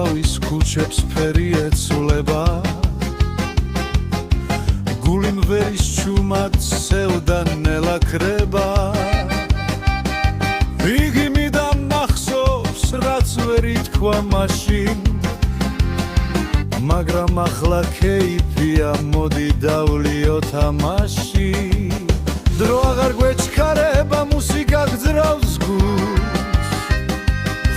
თვალის ქუჩებს ფერი ეცვლება გული მღერის ჩუმად სევდა ნელა ქრება იგი მიდამ მახსოვს რაც ვერ ითქვა მაშინ მაგრამ ახლა ქეიფია მოდი დავლიო თამაში დრო აღარ გვეჩქარება მუსიკა გძრავს გულს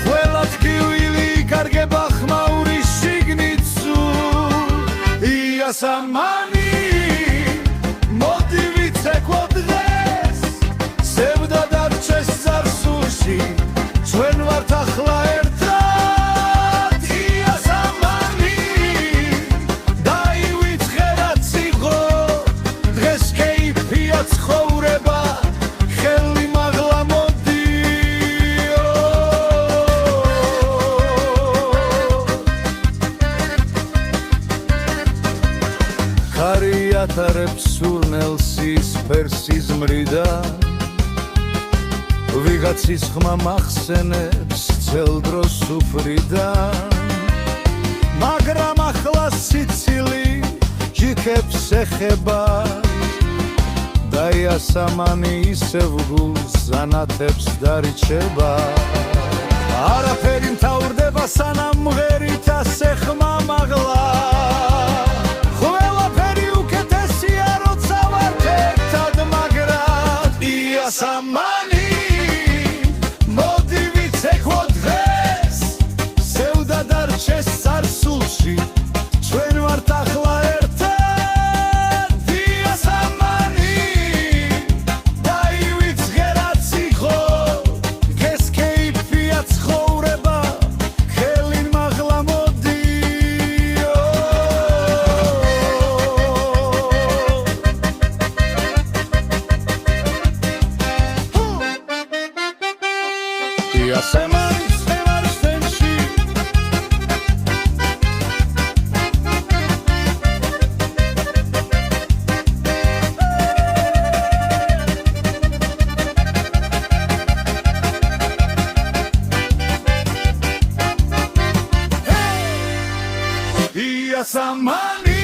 ყველა ტკივილი კარგება ხმაური შიგნით სულ იასამანი მოდი ვიცეკვო დღეს სევდა დარჩეს წარსულში ჩვენ ვართ ახლა ერთად იასამანი დაივიწყე რაც იყო დღეს ქეიფია ცხოვრება ხელი მაღლა მოდიო ხარი ათარებს სურნელს სისფერს სიზმრიდან ვიღაცის ხმა მახსენებს ძველ დროს სუფრიდან მაგრამ ახლა სიცილი ჯიქებს ეხება და იასამანი ისევ გულს ანათებს დარჩება არაფერი მთავრდება სანამ მღერით ასე ხმა მაღლა ყველაფერი უკეთესია როცა ვართ ერთად მაგრად იასამანი ჩეს წარსულში ჩვენ ვართ ახლა ერთად იასამანი დაივიწყე რაც იყო დღეს ქეიფია ცხოვრება ხელი მაღლა მოდიო იასამანი Iyasamani